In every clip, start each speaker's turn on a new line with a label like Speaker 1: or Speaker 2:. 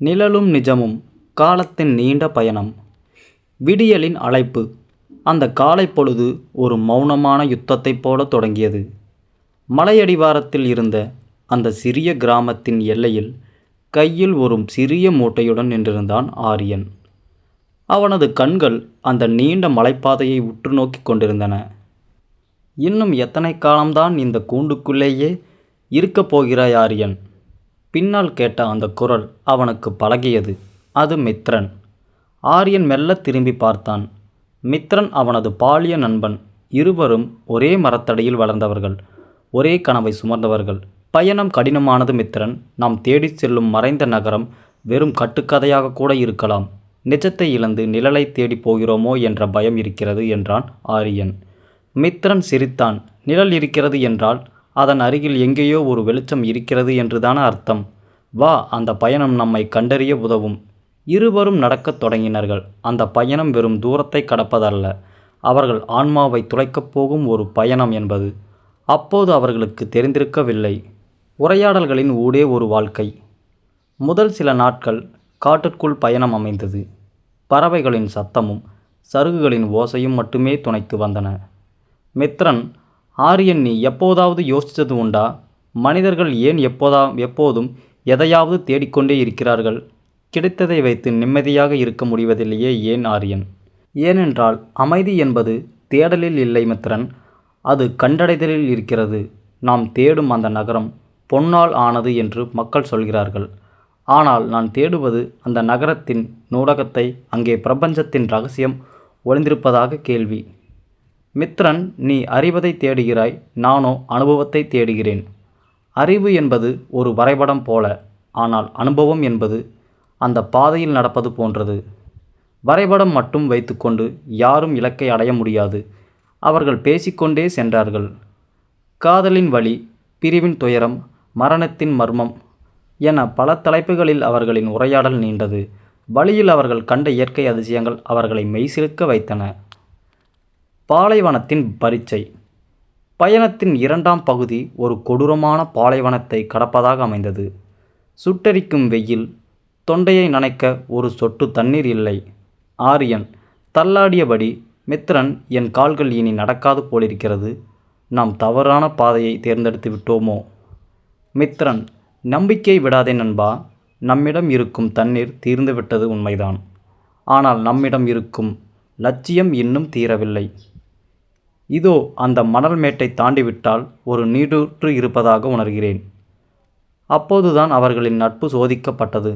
Speaker 1: நிழலும் நிஜமும் காலத்தின் நீண்ட பயணம். விடியலின் அழைப்பு. அந்த காலை பொழுது ஒரு மௌனமான யுத்தத்தைப் போல தொடங்கியது. மலையடிவாரத்தில் இருந்த அந்த சிறிய கிராமத்தின் எல்லையில் கையில் ஒரு சிறிய மூட்டையுடன் நின்றிருந்தான் ஆரியன். அவனது கண்கள் அந்த நீண்ட மலைப்பாதையை உற்று நோக்கி கொண்டிருந்தன. இன்னும் எத்தனை காலம்தான் இந்த கூண்டுக்குள்ளேயே இருக்கப் போகிறாய் ஆரியன்? பின்னால் கேட்ட அந்த குரல் அவனுக்கு பழகியது. அது மித்ரன். ஆரியன் மெல்ல திரும்பி பார்த்தான். மித்ரன் அவனது பாலிய நண்பன். இருவரும் ஒரே மரத்தடியில் வளர்ந்தவர்கள், ஒரே கனவை சுமந்தவர்கள். பயணம் கடினமானது மித்ரன். நாம் தேடிச் செல்லும் மறைந்த நகரம் வெறும் கட்டுக்கதையாக கூட இருக்கலாம். நிஜத்தை இழந்து நிழலை தேடி போகிறோமோ என்ற பயம் இருக்கிறது என்றான் ஆரியன். மித்ரன் சிரித்தான். நிழல் இருக்கிறது என்றால் அதன் அருகில் எங்கேயோ ஒரு வெளிச்சம் இருக்கிறது என்றுதான அர்த்தம். வா, அந்த பயணம் நம்மை கண்டறிய உதவும். இருவரும் நடக்கத் தொடங்கினார்கள். அந்த பயணம் வெறும் தூரத்தை கடப்பதல்ல, அவர்கள் ஆன்மாவை துளைக்கப் போகும் ஒரு பயணம் என்பது அப்போது அவர்களுக்கு தெரிந்திருக்கவில்லை. உரையாடல்களின் ஊடே ஒரு வாழ்க்கை. முதல் சில நாட்கள் காட்டிற்குள் பயணம் அமைந்தது. பறவைகளின் சத்தமும் சருகுகளின் ஓசையும் மட்டுமே துணைக்கு வந்தன. மித்ரன், ஆரியன், நீ எப்போதாவது யோசித்தது உண்டா? மனிதர்கள் ஏன் எப்போதும் எதையாவது தேடிக்கொண்டே இருக்கிறார்கள்? கிடைத்ததை வைத்து நிம்மதியாக இருக்க முடிவதில்லையே ஏன் ஆரியன்? ஏனென்றால் அமைதி என்பது தேடலில் இல்லை மித்ரன், அது கண்டடைதலில் இருக்கிறது. நாம் தேடும் அந்த நகரம் பொன்னால் ஆனது என்று மக்கள் சொல்கிறார்கள். ஆனால் நான் தேடுவது அந்த நகரத்தின் நூலகத்தை. அங்கே பிரபஞ்சத்தின் ரகசியம் ஒளிந்திருப்பதாக கேள்வி. மித்ரன், நீ அறிவதை தேடுகிறாய், நானோ அனுபவத்தை தேடுகிறேன். அறிவு என்பது ஒரு வரைபடம் போல, ஆனால் அனுபவம் என்பது அந்த பாதையில் நடப்பது போன்றது. வரைபடம் மட்டும் வைத்துக்கொண்டு யாரும் இலக்கை அடைய முடியாது. அவர்கள் பேசிக்கொண்டே சென்றார்கள். காதலின் வலி, பிரிவின் துயரம், மரணத்தின் மர்மம் என பல தலைப்புகளில் அவர்களின் உரையாடல் நீண்டது. வழியில் அவர்கள் கண்ட இயற்கை அதிசயங்கள் அவர்களை மெய்சிலிர்க்க வைத்தன. பாலைவனத்தின் பரீட்சை. பயணத்தின் இரண்டாம் பகுதி ஒரு கொடூரமான பாலைவனத்தை கடப்பதாக அமைந்தது. சுட்டெரிக்கும் வெயில், தொண்டையை நனைக்க ஒரு சொட்டு தண்ணீர் இல்லை. ஆரியன் தள்ளாடியபடி, மித்ரன், என் கால்கள் இனி நடக்காது போலிருக்கிறது. நாம் தவறான பாதையை தேர்ந்தெடுத்து விட்டோமோ? மித்ரன், நம்பிக்கை விடாதே நண்பா. நம்மிடம் இருக்கும் தண்ணீர் தீர்ந்துவிட்டது உண்மைதான். ஆனால் நம்மிடம் இருக்கும் லட்சியம் இன்னும் தீரவில்லை. இதோ அந்த மணல் மேட்டை தாண்டிவிட்டால் ஒரு நீரூற்று இருப்பதாக உணர்கிறேன். அப்போதுதான் அவர்களின் நட்பு சோதிக்கப்பட்டது.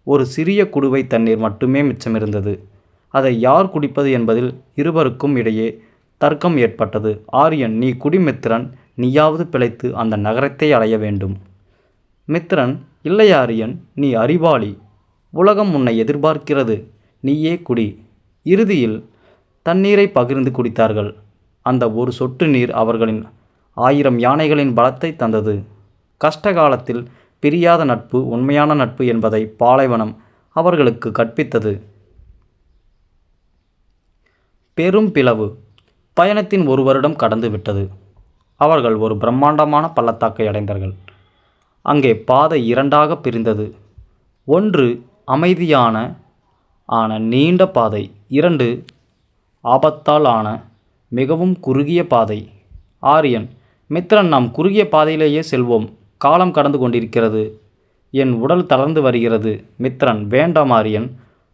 Speaker 1: ஒரு சிறிய குடுவை தண்ணீர் மட்டுமே மிச்சமிருந்தது. அதை யார் குடிப்பது என்பதில் இருவருக்கும் இடையே தர்க்கம் ஏற்பட்டது. ஆரியன், நீ குடி மித்ரன், நீயாவது பிழைத்து அந்த நகரத்தை அடைய வேண்டும். மித்ரன், இல்லை ஆரியன், நீ அறிவாளி. உலகம் உன்னை எதிர்பார்க்கிறது. நீயே குடி. இறுதியில் தண்ணீரை பகிர்ந்து குடித்தார்கள். அந்த ஒரு சொட்டு நீர் அவர்களின் 1000 யானைகளின் பலத்தை தந்தது. கஷ்டகாலத்தில் பிரியாத நட்பு உண்மையான நட்பு என்பதை பாலைவனம் அவர்களுக்கு கற்பித்தது. பெரும் பிளவு. பயணத்தின் 1 வருடம் கடந்து விட்டது. அவர்கள் ஒரு பிரம்மாண்டமான பள்ளத்தாக்கை அடைந்தார்கள். அங்கே பாதை 2ஆக பிரிந்தது. ஒன்று அமைதியான நீண்ட பாதை, 2 ஆபத்தால் ஆன மிகவும் குறுகிய பாதை. ஆரியன், மித்ரன், நாம் குறுகிய பாதையிலேயே செல்வோம். காலம் கடந்து கொண்டிருக்கிறது. என் உடல் தளர்ந்து வருகிறது. மித்ரன், வேண்டாம் ஆரியன்,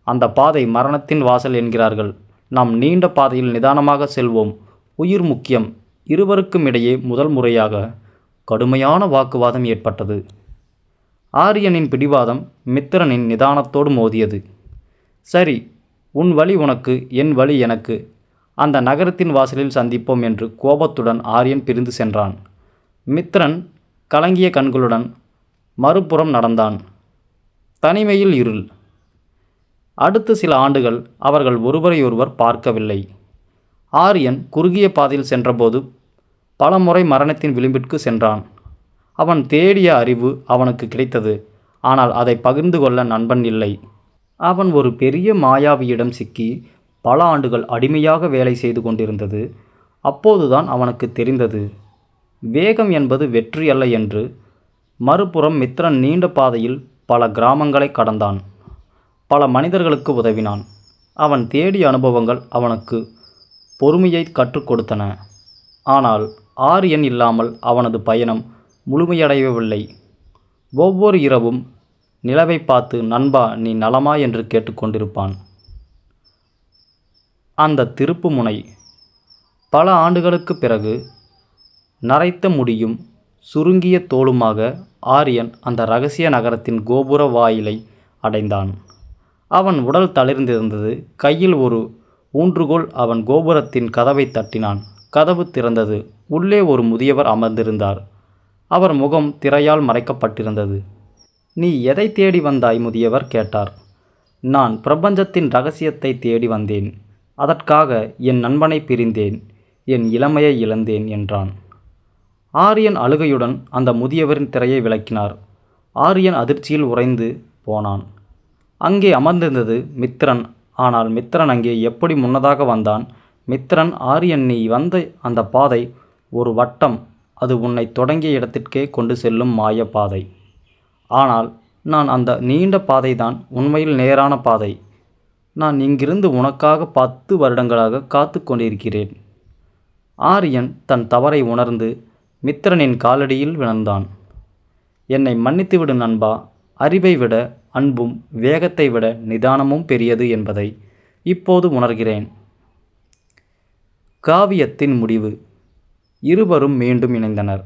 Speaker 1: அந்த பாதை மரணத்தின் வாசல் என்கிறார்கள். நாம் நீண்ட பாதையில் நிதானமாக செல்வோம். உயிர் முக்கியம். இருவருக்கும் இடையே முதல் முறையாக கடுமையான வாக்குவாதம் ஏற்பட்டது. ஆரியனின் பிடிவாதம் மித்ரனின் நிதானத்தோடு மோதியது. சரி, உன் வழி உனக்கு, என் வழி எனக்கு. அந்த நகரத்தின் வாசலில் சந்திப்போம் என்று கோபத்துடன் ஆரியன் பிரிந்து சென்றான். மித்ரன் கலங்கிய கண்களுடன் மறுபுறம் நடந்தான். தனிமையில் இருள். அடுத்த சில ஆண்டுகள் அவர்கள் ஒருவரையொருவர் பார்க்கவில்லை. ஆரியன் குறுகிய பாதையில் சென்றபோது பல முறை மரணத்தின் விளிம்பிற்கு சென்றான். அவன் தேடிய அறிவு அவனுக்கு கிடைத்தது. ஆனால் அதை பகிர்ந்து கொள்ள நண்பன் இல்லை. அவன் ஒரு பெரிய மாயாவியிடம் சிக்கி பல ஆண்டுகள் அடிமையாக வேலை செய்து கொண்டிருந்தது. அப்போதுதான் அவனுக்கு தெரிந்தது, வேகம் என்பது வெற்றி அல்ல என்று. மறுபுறம் மித்ரன் நீண்ட பாதையில் பல கிராமங்களை கடந்தான். பல மனிதர்களுக்கு உதவினான். அவன் தேடிய அனுபவங்கள் அவனுக்கு பொறுமையை கற்றுக் கொடுத்தன. ஆனால் ஆரியன் இல்லாமல் அவனது பயணம் முழுமையடையவில்லை. ஒவ்வொரு இரவும் நிலவை பார்த்து, நண்பா நீ நலமா என்று கேட்டுக்கொண்டிருப்பான். அந்த திருப்பு முனை. பல ஆண்டுகளுக்குப் பிறகு நரைத்த முடியும் சுருங்கிய தோளுமாக ஆரியன் அந்த இரகசிய நகரத்தின் கோபுர வாயிலை அடைந்தான். அவன் உடல் தளர்ந்திருந்தது. கையில் ஒரு ஊன்றுகோல். அவன் கோபுரத்தின் கதவை தட்டினான். கதவு திறந்தது. உள்ளே ஒரு முதியவர் அமர்ந்திருந்தார். அவர் முகம் திரையால் மறைக்கப்பட்டிருந்தது. நீ எதை தேடி வந்தாய்? முதியவர் கேட்டார். நான் பிரபஞ்சத்தின் இரகசியத்தை தேடி வந்தேன். அதற்காக என் நண்பனை பிரிந்தேன், என் இளமையை இழந்தேன் என்றான். ஆரியன் அழுகையுடன் அந்த முதியவரின் திரையை விலக்கினார். ஆரியன் அதிர்ச்சியில் உறைந்து போனான். அங்கே அமர்ந்திருந்தது மித்திரன். ஆனால் மித்திரன் அங்கே எப்படி முன்னதாக வந்தான்? மித்திரன், ஆரியன், நீ வந்த அந்த பாதை ஒரு வட்டம். அது உன்னை தொடங்கிய இடத்திற்கே கொண்டு செல்லும் மாய பாதை. ஆனால் நான் அந்த நீண்ட பாதைதான் உண்மையில் நேரான பாதை. நான் இங்கிருந்து உனக்காக 10 வருடங்களாக காத்து கொண்டிருக்கிறேன். ஆரியன் தன் தவறை உணர்ந்து மித்திரனின் காலடியில் விழுந்தான். என்னை மன்னித்துவிடு நண்பா. அறிவை விட அன்பும் வேகத்தை விட நிதானமும் பெரியது என்பதை இப்போது உணர்கிறேன். காவியத்தின் முடிவு. இருவரும் மீண்டும் இணைந்தனர்.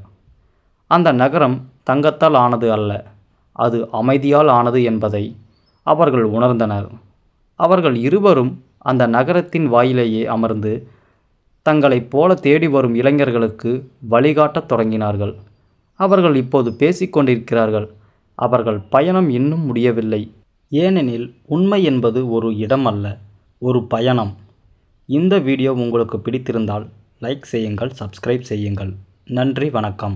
Speaker 1: அந்த நகரம் தங்கத்தால் ஆனது அல்ல, அது அமைதியால் ஆனது என்பதை அவர்கள் உணர்ந்தனர். அவர்கள் இருவரும் அந்த நகரத்தின் வாயிலேயே அமர்ந்து தங்களைப் போல தேடி வரும் இளைஞர்களுக்கு வழிகாட்டத் தொடங்கினார்கள். அவர்கள் இப்போது பேசிக்கொண்டிருக்கிறார்கள். அவர்கள் பயணம் இன்னும் முடியவில்லை. ஏனெனில் உண்மை என்பது ஒரு இடம் அல்ல, ஒரு பயணம். இந்த வீடியோ உங்களுக்கு பிடித்திருந்தால் லைக் செய்யுங்கள், சப்ஸ்கிரைப் செய்யுங்கள். நன்றி, வணக்கம்.